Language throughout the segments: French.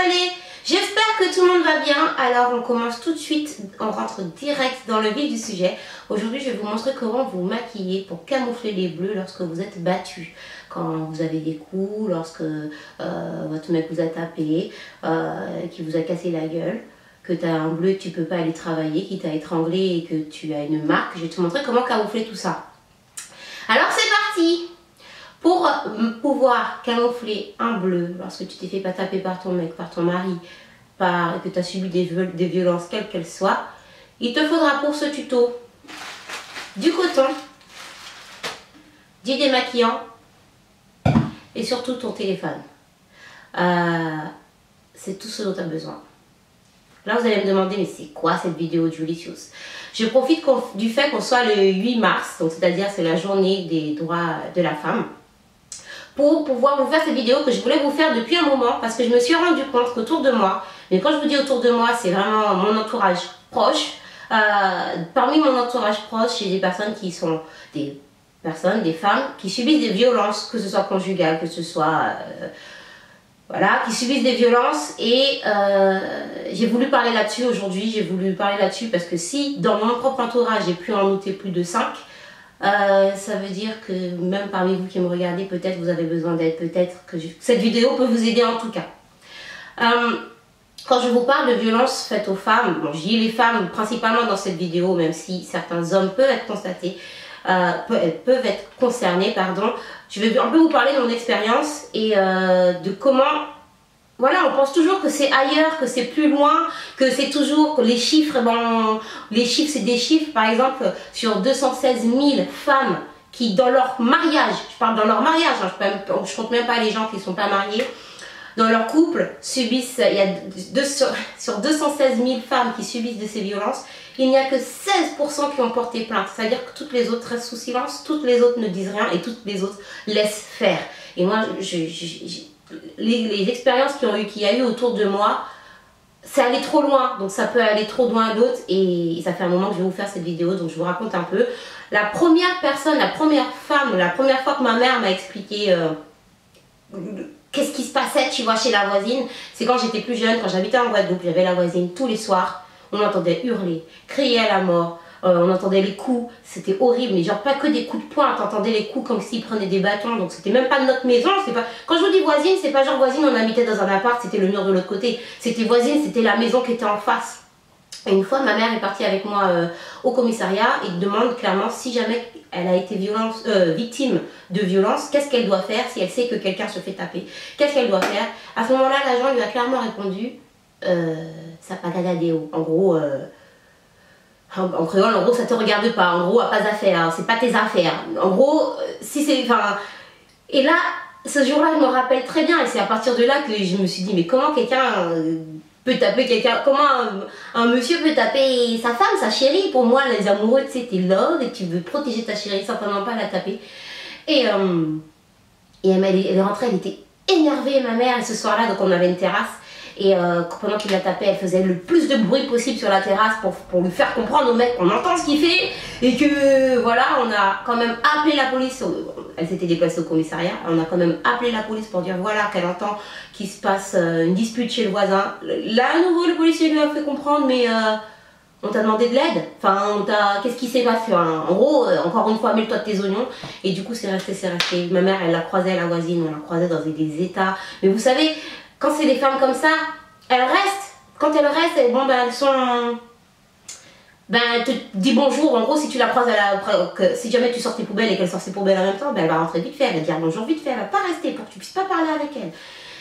allez? J'espère que tout le monde va bien. Alors on commence tout de suite, on rentre direct dans le vif du sujet. Aujourd'hui je vais vous montrer comment vous maquiller pour camoufler les bleus lorsque vous êtes battu. Quand vous avez des coups, lorsque votre mec vous a tapé, qui vous a cassé la gueule, que tu as un bleu et que tu peux pas aller travailler, qui t'a étranglé et que tu as une marque. Je vais te montrer comment camoufler tout ça. Alors c'est parti! Pour pouvoir camoufler un bleu lorsque tu t'es fait pas taper par ton mec, par ton mari, et que tu as subi des violences quelles qu'elles soient, il te faudra pour ce tuto du coton, du démaquillant et surtout ton téléphone. C'est tout ce dont tu as besoin. Là vous allez me demander, mais c'est quoi cette vidéo Julicious? Je profite du fait qu'on soit le 8 mars, donc c'est-à-dire c'est la journée des droits de la femme, pour pouvoir vous faire cette vidéo que je voulais vous faire depuis un moment, parce que je me suis rendu compte qu'autour de moi, mais quand je vous dis autour de moi, c'est vraiment mon entourage proche. Parmi mon entourage proche, j'ai des personnes qui sont des femmes qui subissent des violences, que ce soit conjugales, que ce soit voilà, qui subissent des violences, et j'ai voulu parler là-dessus aujourd'hui. J'ai voulu parler là-dessus parce que si dans mon propre entourage j'ai pu en noter plus de 5, ça veut dire que même parmi vous qui me regardez, peut-être vous avez besoin d'aide, peut-être que cette vidéo peut vous aider en tout cas. Quand je vous parle de violences faites aux femmes, bon, je dis les femmes principalement dans cette vidéo, même si certains hommes peuvent être constatés, peuvent être concernés, pardon. Je vais un peu vous parler de mon expérience et de comment, voilà, on pense toujours que c'est ailleurs, que c'est plus loin, que c'est toujours que les chiffres, bon, les chiffres c'est des chiffres. Par exemple, sur 216 000 femmes qui dans leur mariage, je parle dans leur mariage, hein, je compte même pas les gens qui ne sont pas mariés, dans leur couple subissent, il y a sur 216 000 femmes qui subissent de ces violences, il n'y a que 16% qui ont porté plainte. C'est-à-dire que toutes les autres restent sous silence, toutes les autres ne disent rien et toutes les autres laissent faire. Et moi, les expériences qu'il y a eu autour de moi, c'est allé trop loin. Donc ça peut aller trop loin à d'autres, et ça fait un moment que je vais vous faire cette vidéo, donc je vous raconte un peu. La première personne, la première femme, la première fois que ma mère m'a expliqué qu'est-ce qui se passait, tu vois, chez la voisine, c'est quand j'étais plus jeune, quand j'habitais en Guadeloupe, j'avais la voisine tous les soirs, on entendait hurler, crier à la mort, on entendait les coups, c'était horrible, mais genre pas que des coups de poing, t'entendais les coups comme s'ils prenaient des bâtons, donc c'était même pas de notre maison, c'est pas... Quand je vous dis voisine, c'est pas genre voisine, on habitait dans un appart, c'était le mur de l'autre côté, c'était voisine, c'était la maison qui était en face. Et une fois, ma mère est partie avec moi au commissariat et demande clairement si jamais elle a été victime de violence, qu'est-ce qu'elle doit faire si elle sait que quelqu'un se fait taper. Qu'est-ce qu'elle doit faire? À ce moment-là, l'agent lui a clairement répondu ça pagadadeo. En gros, en créole, en gros, ça te regarde pas. En gros, à pas affaire, c'est pas tes affaires. En gros, si c'est... Et là, ce jour-là, je me rappelle très bien, et c'est à partir de là que je me suis dit, mais comment quelqu'un... peut taper quelqu'un, comment un monsieur peut taper sa femme, sa chérie? Pour moi, les amoureux, tu sais, t'es love et tu veux protéger ta chérie, certainement pas la taper. Et elle est rentrée, elle était énervée, ma mère, et ce soir-là, donc on avait une terrasse, et pendant qu'il la tapait, elle faisait le plus de bruit possible sur la terrasse pour lui faire comprendre au mec qu'on entend ce qu'il fait, et que voilà, on a quand même appelé la police. Elle s'était déplacée au commissariat, on a quand même appelé la police pour dire voilà qu'elle entend qu'il se passe une dispute chez le voisin. Là à nouveau le policier lui a fait comprendre, mais on t'a demandé de l'aide, enfin qu'est-ce qui s'est passé, en gros encore une fois mets-le-toi de tes oignons. Et du coup c'est resté. Ma mère elle la croisait, la voisine, on la croisait dans des états, mais vous savez quand c'est des femmes comme ça, elles restent, quand elles restent, bon ben elles sont... Ben, elle te dit bonjour, en gros, si tu la croises si jamais tu sors tes poubelles et qu'elle sort ses poubelles en même temps, ben elle va rentrer vite fait, elle va dire bonjour vite fait, elle va pas rester pour que tu puisses pas parler avec elle.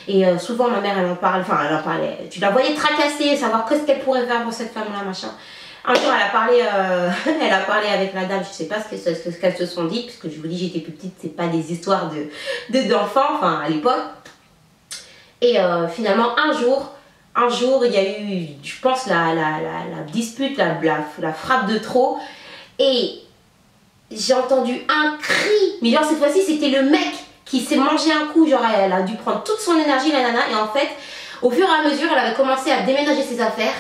Et souvent, ma mère, elle en parle, enfin, elle en parlait, tu la voyais tracasser, savoir qu'est-ce qu'elle pourrait faire pour cette femme-là, machin. Un jour, elle a parlé avec la dame, je sais pas ce qu'elles se sont dit, puisque je vous dis, j'étais plus petite, c'est pas des histoires d'enfants, enfin, à l'époque. Et finalement, un jour, il y a eu, je pense, la dispute, la frappe de trop. Et j'ai entendu un cri. Mais genre, cette fois-ci, c'était le mec qui s'est mangé un coup. Genre, elle a dû prendre toute son énergie, la nana. Et en fait, au fur et à mesure, elle avait commencé à déménager ses affaires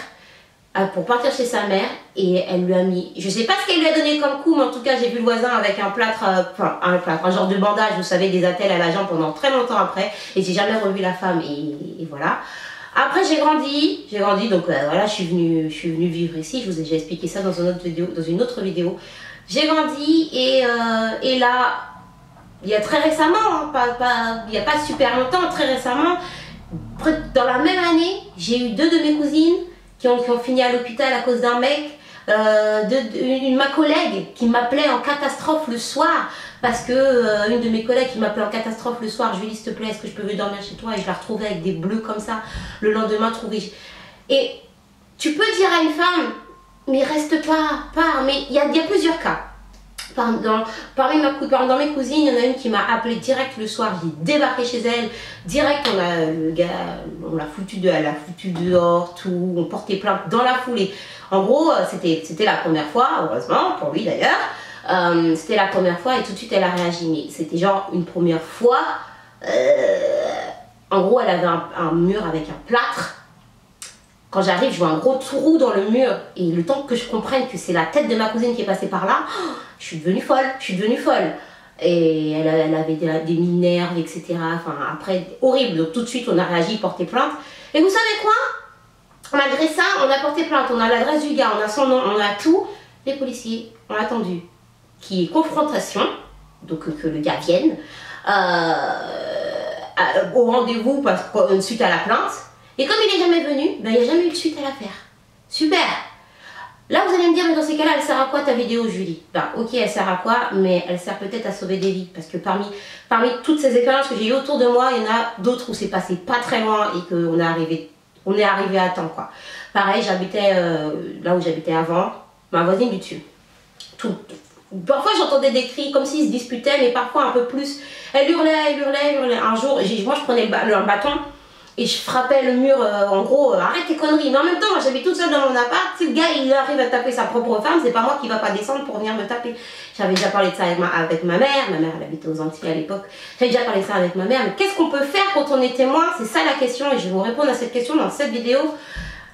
pour partir chez sa mère. Et elle lui a mis, je sais pas ce qu'elle lui a donné comme coup, mais en tout cas, j'ai vu le voisin avec un plâtre, un genre de bandage, vous savez, des attelles à la jambe pendant très longtemps après. Et j'ai jamais revu la femme. Et voilà. Après j'ai grandi, donc voilà, je suis venue vivre ici. Je vous ai déjà expliqué ça dans une autre vidéo. J'ai grandi et là, il y a très récemment, il n'y a pas super longtemps, très récemment, dans la même année, j'ai eu 2 de mes cousines qui ont fini à l'hôpital à cause d'un mec. Ma collègue qui m'appelait en catastrophe le soir parce que une de mes collègues qui m'appelait en catastrophe le soir, je lui ai dit s'il te plaît, est-ce que je peux venir dormir chez toi, et je la retrouvais avec des bleus comme ça le lendemain trouvé. Et tu peux dire à une femme mais reste pas, pars, mais il y a plusieurs cas. Dans mes cousines, il y en a une qui m'a appelé direct le soir, j'ai débarqué chez elle, direct le gars, on l'a foutu dehors, tout, on portait plainte dans la foulée. En gros, c'était la première fois, heureusement, pour lui d'ailleurs, c'était la première fois et tout de suite elle a réagi, mais c'était genre une première fois, en gros elle avait un mur avec un plâtre. Quand j'arrive, je vois un gros trou dans le mur et le temps que je comprenne que c'est la tête de ma cousine qui est passée par là, je suis devenue folle. Et elle avait des minerves, etc. Enfin, après, horrible. Donc tout de suite, on a réagi, porté plainte. Et vous savez quoi? Malgré ça, on a porté plainte, on a l'adresse du gars, on a son nom, on a tout. Les policiers ont attendu qu'il y ait confrontation, donc que le gars vienne, au rendez-vous suite à la plainte. Et comme il n'est jamais venu, ben, il n'y a jamais eu de suite à l'affaire. Super! Là, vous allez me dire, mais dans ces cas-là, elle sert à quoi ta vidéo, Julie? Ben, ok, elle sert à quoi, mais elle sert peut-être à sauver des vies. Parce que parmi toutes ces expériences que j'ai eues autour de moi, il y en a d'autres où c'est passé pas très loin et qu'on est arrivé à temps, quoi. Pareil, j'habitais là où j'habitais avant, ma voisine du dessus. Parfois, j'entendais des cris comme s'ils se disputaient, mais parfois un peu plus. Elle hurlait. Un jour, moi, je prenais un bâton. Et je frappais le mur, en gros, arrête tes conneries. Mais en même temps, moi j'habite toute seule dans mon appart. Si le gars il arrive à taper sa propre femme, c'est pas moi qui va pas descendre pour venir me taper. J'avais déjà parlé de ça avec ma mère. Ma mère elle habitait aux Antilles à l'époque. J'avais déjà parlé de ça avec ma mère. Mais qu'est-ce qu'on peut faire quand on est témoin? C'est ça la question et je vais vous répondre à cette question dans cette vidéo.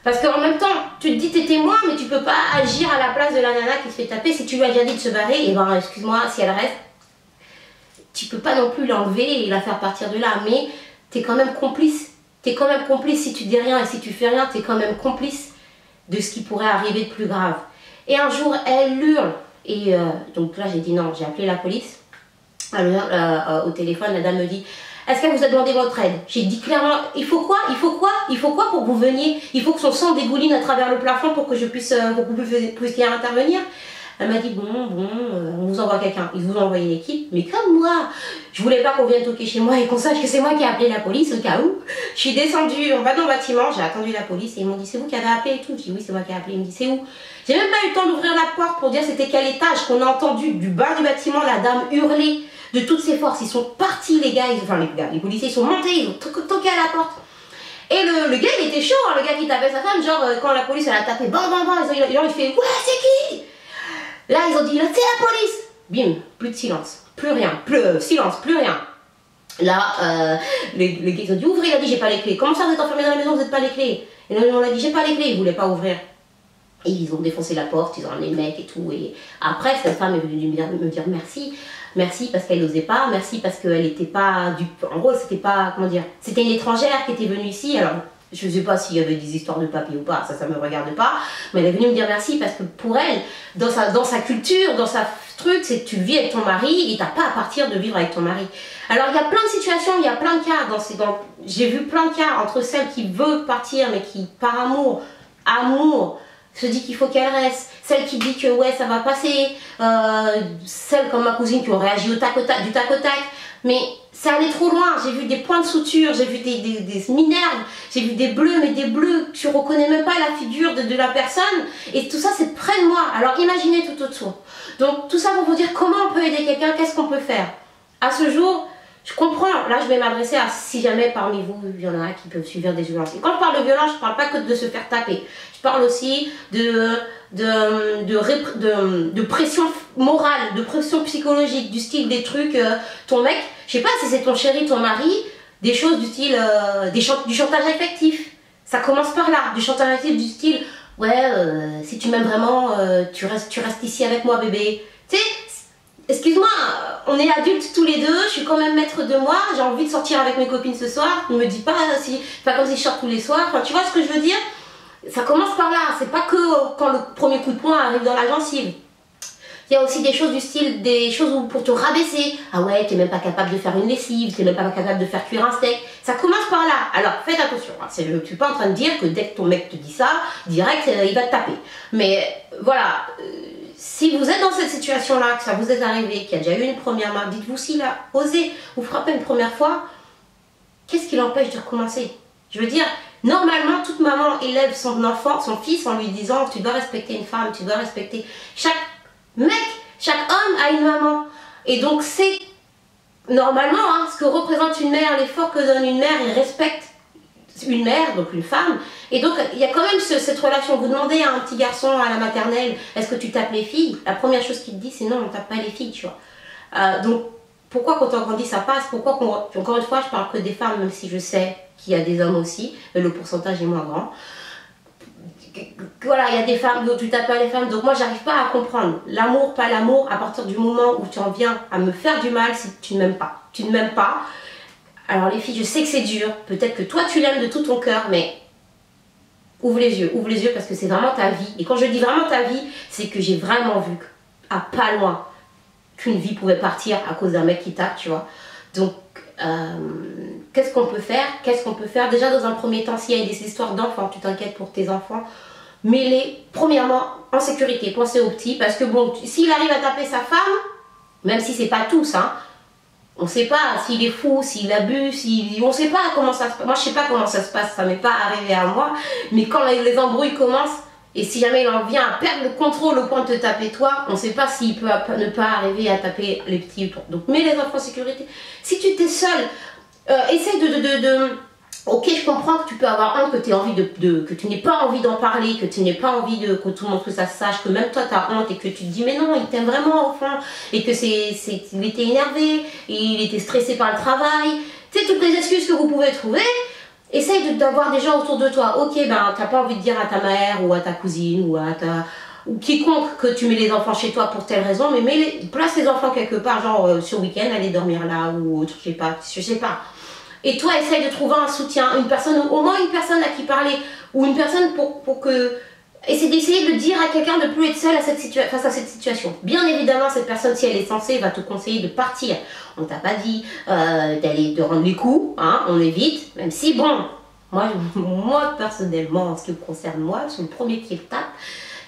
Parce qu'en même temps, tu te dis t'es témoin, mais tu peux pas agir à la place de la nana qui se fait taper. Si tu lui as déjà dit de se barrer, et ben excuse-moi, si elle reste, tu peux pas non plus l'enlever et la faire partir de là. Mais t'es quand même complice. T'es quand même complice si tu dis rien et si tu fais rien, t'es quand même complice de ce qui pourrait arriver de plus grave. Et un jour, elle hurle. Et donc là, j'ai dit non, j'ai appelé la police. Alors, au téléphone, la dame me dit, est-ce qu'elle vous a demandé votre aide? J'ai dit clairement, il faut quoi pour que vous veniez? Il faut que son sang dégouline à travers le plafond pour que je puisse, pour que vous puissiez intervenir. Elle m'a dit, bon, on vous envoie quelqu'un. Ils vous ont envoyé l'équipe, mais comme moi, je voulais pas qu'on vienne toquer chez moi et qu'on sache que c'est moi qui ai appelé la police au cas où. Je suis descendue, on va dans le bâtiment, j'ai attendu la police et ils m'ont dit, c'est vous qui avez appelé et tout. J'ai dit, oui, c'est moi qui ai appelé. Ils me dit, c'est où? J'ai même pas eu le temps d'ouvrir la porte pour dire c'était quel étage, qu'on a entendu du bas du bâtiment la dame hurler de toutes ses forces. Ils sont partis, les gars, les policiers, ils sont montés, ils ont toqué à la porte. Et le gars, il était chaud, hein, le gars qui tapait sa femme, genre quand la police elle a tapé, il fait, ouais, c'est qui? Là, ils ont dit, c'est la police. Bim, plus de silence, plus rien, silence, plus rien. Là, les gars, ils ont dit, ouvrez, il a dit, j'ai pas les clés. Comment ça, vous êtes enfermés dans la maison, vous n'êtes pas les clés? Et là, on l'a dit, j'ai pas les clés, ils voulaient pas ouvrir. Et ils ont défoncé la porte, ils ont amené le mec et tout. Et après, cette femme est venue me dire merci. Merci parce qu'elle n'osait pas, merci parce qu'elle n'était pas en gros, c'était pas, comment dire, c'était une étrangère qui était venue ici. Alors, je ne sais pas s'il y avait des histoires de papier ou pas, ça me regarde pas. Mais elle est venue me dire merci parce que pour elle, dans sa culture, dans sa truc, c'est que tu vis avec ton mari et t'as pas à partir de vivre avec ton mari. Alors il y a plein de situations, il y a plein de cas. J'ai vu plein de cas entre celle qui veut partir mais qui, par amour, se dit qu'il faut qu'elle reste, celle qui dit que ouais ça va passer, celle comme ma cousine qui ont réagi du tac au tac, mais ça allait trop loin. J'ai vu des points de suture, j'ai vu des minerves, j'ai vu des bleus, mais des bleus, tu reconnais même pas la figure de la personne, et tout ça c'est près de moi. Alors imaginez tout autour. Donc tout ça pour vous dire comment on peut aider quelqu'un, qu'est-ce qu'on peut faire. À ce jour, je comprends, là je vais m'adresser à si jamais parmi vous, il y en a qui peuvent subir des violences. Et quand je parle de violence, je ne parle pas que de se faire taper. Je parle aussi de pression morale, de pression psychologique, du style des trucs, ton mec, je sais pas si c'est ton chéri, ton mari, des choses du style, du chantage affectif. Ça commence par là, du chantage affectif du style, ouais, si tu m'aimes vraiment, tu restes ici avec moi bébé. Tu sais, excuse-moi, on est adultes tous les deux, je suis quand même maître de moi, j'ai envie de sortir avec mes copines ce soir, ne me dis pas, pas comme si je sors tous les soirs, enfin, tu vois ce que je veux dire? Ça commence par là, c'est pas que quand le premier coup de poing arrive dans la gencive. Il y a aussi des choses du style, des choses pour te rabaisser. Ah ouais, t'es même pas capable de faire une lessive, t'es même pas capable de faire cuire un steak. Ça commence par là. Alors faites attention, hein. Tu n'es pas en train de dire que dès que ton mec te dit ça, direct il va te taper. Mais voilà, si vous êtes dans cette situation-là, que ça vous est arrivé, qu'il y a déjà eu une première main, dites-vous s'il a osé vous frapper une première fois, qu'est-ce qui l'empêche de recommencer? Je veux dire, normalement, toute maman élève son enfant, son fils, en lui disant tu dois respecter une femme, tu dois respecter chaque mec, chaque homme a une maman. Et donc c'est normalement hein, ce que représente une mère, l'effort que donne une mère, il respecte une mère, donc une femme. Et donc il y a quand même cette relation. Vous demandez à un petit garçon à la maternelle, est-ce que tu tapes les filles? La première chose qu'il te dit c'est non, on ne tape pas les filles, tu vois. Donc pourquoi quand on grandit ça passe? Pourquoi encore une fois je parle que des femmes, même si je sais qu'il y a des hommes aussi, mais le pourcentage est moins grand. Voilà, il y a des femmes, donc tu tapes pas les femmes, donc moi j'arrive pas à comprendre l'amour, pas l'amour, à partir du moment où tu en viens à me faire du mal si tu ne m'aimes pas. Tu ne m'aimes pas. Alors les filles, je sais que c'est dur, peut-être que toi tu l'aimes de tout ton cœur, mais ouvre les yeux parce que c'est vraiment ta vie. Et quand je dis vraiment ta vie, c'est que j'ai vraiment vu à pas loin qu'une vie pouvait partir à cause d'un mec qui tape, tu vois. Donc qu'est-ce qu'on peut faire? Qu'est-ce qu'on peut faire? Déjà dans un premier temps, s'il y a des histoires d'enfants, tu t'inquiètes pour tes enfants, mets-les premièrement en sécurité, pensez aux petits, parce que bon, s'il arrive à taper sa femme, même si c'est pas tous, hein, on sait pas s'il est fou, s'il abuse, on sait pas comment ça se passe. Moi je sais pas comment ça se passe, ça m'est pas arrivé à moi, mais quand les embrouilles commencent, et si jamais il en vient à perdre le contrôle au point de te taper toi, on ne sait pas s'il peut ne pas arriver à taper les petits autour. Donc mets les enfants en sécurité. Si tu t'es seul, essaye Ok, je comprends que tu peux avoir honte, que tu n'aies pas envie d'en parler, que tu n'aies pas envie que tout le monde que ça sache, que même toi tu as honte et que tu te dis mais non, il t'aime vraiment au fond, et que il était énervé, et il était stressé par le travail. Tu sais, toutes les excuses que vous pouvez trouver. Essaye d'avoir des gens autour de toi. Ok, ben t'as pas envie de dire à ta mère ou à ta cousine ou quiconque que tu mets les enfants chez toi pour telle raison, mais place les enfants quelque part, genre sur week-end, aller dormir là ou autre, je sais pas. Et toi, essaye de trouver un soutien, une personne, au moins une personne à qui parler, ou une personne pour que... D'essayer de dire à quelqu'un de ne plus être seul face à cette situation. Bien évidemment, cette personne, si elle est censée, va te conseiller de partir. On t'a pas dit de rendre les coups, hein, on évite, même si, bon, moi personnellement, en ce qui me concerne moi, je suis le premier qui le tape.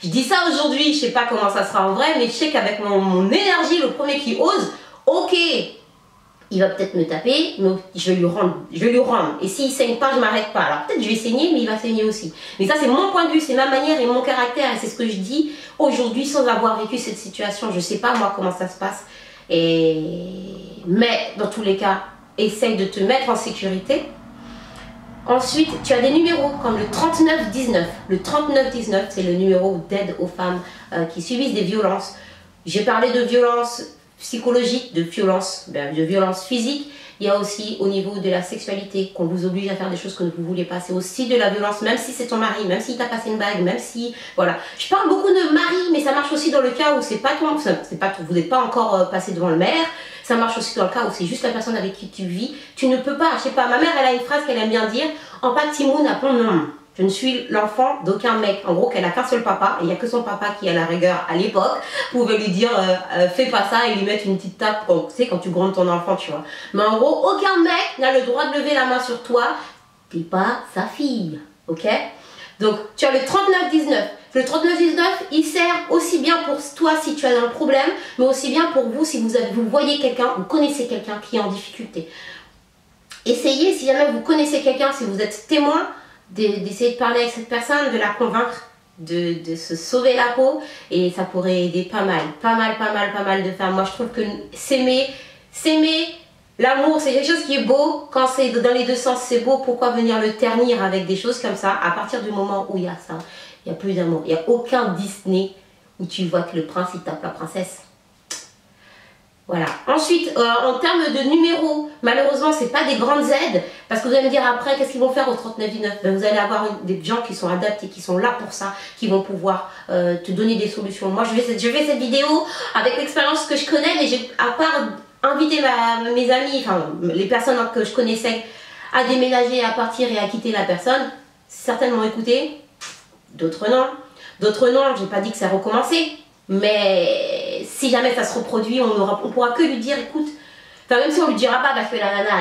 Je dis ça aujourd'hui, je sais pas comment ça sera en vrai, mais je sais qu'avec mon énergie, le premier qui ose, ok, il va peut-être me taper, mais je vais lui rendre. Et s'il saigne pas, je m'arrête pas. Alors peut-être je vais saigner, mais il va saigner aussi. Mais ça, c'est mon point de vue, c'est ma manière et mon caractère. Et c'est ce que je dis aujourd'hui sans avoir vécu cette situation. Je sais pas moi comment ça se passe. Mais dans tous les cas, essaye de te mettre en sécurité. Ensuite, tu as des numéros comme le 3919. Le 3919, c'est le numéro d'aide aux femmes qui subissent des violences. J'ai parlé de violences psychologique, de violence physique. Il y a aussi au niveau de la sexualité qu'on vous oblige à faire des choses que vous ne voulez pas. C'est aussi de la violence, même si c'est ton mari, même s'il t'a passé une bague, même si... Voilà. Je parle beaucoup de mari, mais ça marche aussi dans le cas où vous n'êtes pas encore passé devant le maire. Ça marche aussi dans le cas où c'est juste la personne avec qui tu vis. Tu ne peux pas, je sais pas, ma mère elle a une phrase qu'elle aime bien dire, en pas de Timoun, appelons non. Je ne suis l'enfant d'aucun mec. En gros, qu'elle a qu'un seul papa. Et il n'y a que son papa qui, à la rigueur, à l'époque, pouvait lui dire fais pas ça et lui mettre une petite tape. Tu sais, quand tu grondes ton enfant, tu vois. Mais en gros, aucun mec n'a le droit de lever la main sur toi. T'es pas sa fille. Ok? Donc, tu as le 3919. Le 3919, il sert aussi bien pour toi si tu as un problème, mais aussi bien pour vous si vous voyez quelqu'un, vous connaissez quelqu'un qui est en difficulté. Essayez, si jamais vous connaissez quelqu'un, si vous êtes témoin, d'essayer de parler avec cette personne, de la convaincre de se sauver la peau, et ça pourrait aider pas mal de femmes. Moi je trouve que s'aimer, l'amour c'est quelque chose qui est beau, quand c'est dans les deux sens c'est beau, pourquoi venir le ternir avec des choses comme ça? À partir du moment où il y a ça, il n'y a plus d'amour, il n'y a aucun Disney où tu vois que le prince il tape la princesse. Voilà. Ensuite, en termes de numéros, malheureusement, c'est pas des grandes aides, parce que vous allez me dire après, qu'est-ce qu'ils vont faire au 3919? Ben, vous allez avoir des gens qui sont adaptés, qui sont là pour ça, qui vont pouvoir te donner des solutions. Moi, je fais cette vidéo avec l'expérience que je connais, mais à part invité mes amis, enfin les personnes que je connaissais à déménager, à partir et à quitter la personne. Certainement écouté, d'autres non. D'autres non, j'ai pas dit que ça recommençait. Mais si jamais ça se reproduit, on pourra que lui dire, écoute, enfin même si on lui dira pas parce que la nana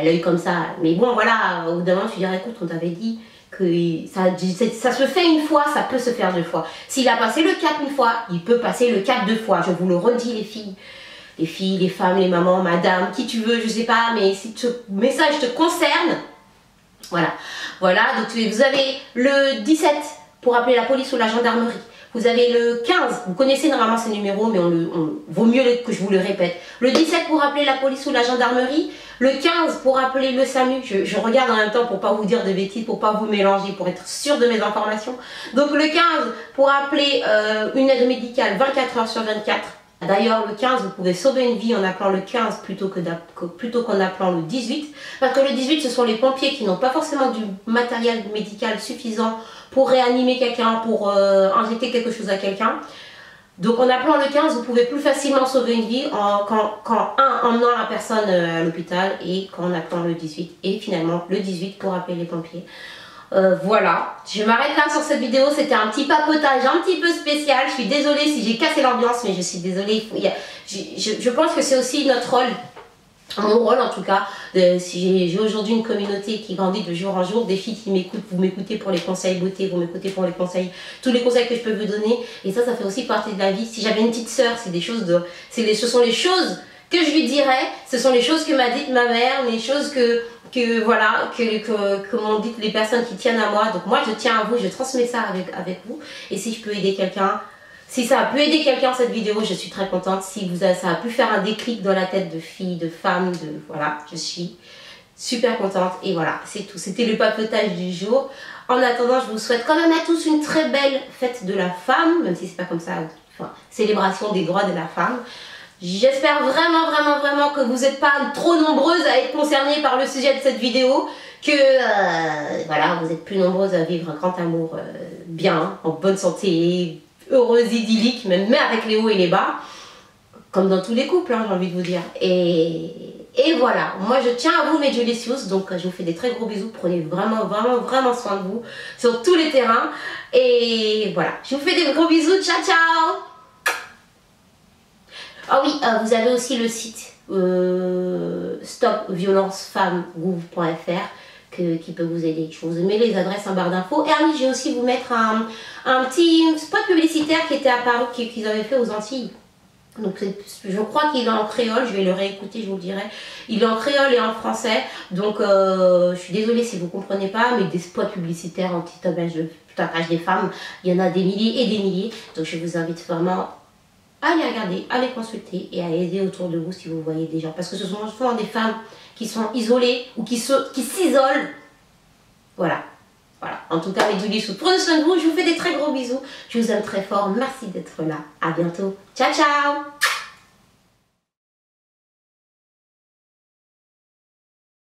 elle a eu comme ça. Mais bon voilà, au bout d'un moment tu diras, écoute, on t'avait dit que ça se fait une fois, ça peut se faire deux fois. S'il a passé le cap une fois, il peut passer le cap deux fois. Je vous le redis les filles. Les filles, les femmes, les mamans, madame, qui tu veux, je sais pas, mais si ce message te concerne, voilà. Voilà, donc vous avez le 17 pour appeler la police ou la gendarmerie. Vous avez le 15, vous connaissez normalement ces numéros, mais vaut mieux que je vous le répète. Le 17 pour appeler la police ou la gendarmerie. Le 15 pour appeler le SAMU. Je regarde en même temps pour pas vous dire de bêtises, pour pas vous mélanger, pour être sûr de mes informations. Donc le 15 pour appeler une aide médicale 24 heures sur 24. D'ailleurs, le 15, vous pouvez sauver une vie en appelant le 15 plutôt qu'en appelant le 18. Parce que le 18, ce sont les pompiers qui n'ont pas forcément du matériel médical suffisant pour réanimer quelqu'un, pour injecter quelque chose à quelqu'un. Donc en appelant le 15, vous pouvez plus facilement sauver une vie en emmenant la personne à l'hôpital et qu'en appelant le 18. Et finalement, le 18 pour appeler les pompiers. Voilà, je m'arrête là sur cette vidéo, c'était un petit papotage un petit peu spécial, je suis désolée si j'ai cassé l'ambiance, mais je suis désolée, je pense que c'est aussi notre rôle, mon rôle en tout cas, si j'ai aujourd'hui une communauté qui grandit de jour en jour, des filles qui m'écoutent, vous m'écoutez pour les conseils beauté, vous m'écoutez pour les conseils, tous les conseils que je peux vous donner, et ça fait aussi partie de la vie. Si j'avais une petite sœur, ce sont les choses que je lui dirais, ce sont les choses que m'a dites ma mère, les choses que m'ont dit les personnes qui tiennent à moi. Donc moi je tiens à vous, je transmets ça avec vous. Et si je peux aider quelqu'un, si ça a pu aider quelqu'un cette vidéo, je suis très contente. Si ça a pu faire un déclic dans la tête de filles, de femmes, voilà, je suis super contente. Et voilà, c'est tout. C'était le papotage du jour. En attendant, je vous souhaite quand même à tous une très belle fête de la femme, même si c'est pas comme ça, enfin, célébration des droits de la femme. J'espère vraiment que vous n'êtes pas trop nombreuses à être concernées par le sujet de cette vidéo, que voilà, vous êtes plus nombreuses à vivre un grand amour bien, en bonne santé, heureuse, idyllique, même avec les hauts et les bas, comme dans tous les couples, hein, j'ai envie de vous dire. Et voilà, moi je tiens à vous mes Julicious, donc je vous fais des très gros bisous, prenez vraiment soin de vous sur tous les terrains. Et voilà, je vous fais des gros bisous, ciao ciao. Ah oui, vous avez aussi le site stopviolencefemmes.gouv.fr qui peut vous aider. Je vous mets les adresses en barre d'infos. Et oui, je vais aussi vous mettre un petit spot publicitaire qui était apparu, qu'ils avaient fait aux Antilles. Donc je crois qu'il est en créole, je vais le réécouter, je vous le dirai. Il est en créole et en français, donc je suis désolée si vous ne comprenez pas, mais des spots publicitaires anti-tapage des femmes, il y en a des milliers et des milliers. Donc je vous invite vraiment à les regarder, à les consulter et à aider autour de vous si vous voyez des gens. Parce que ce sont souvent des femmes qui sont isolées ou qui s'isolent. Voilà. Voilà. En tout cas, mes Julicious, prenez soin de vous. Je vous fais des très gros bisous. Je vous aime très fort. Merci d'être là. À bientôt. Ciao, ciao.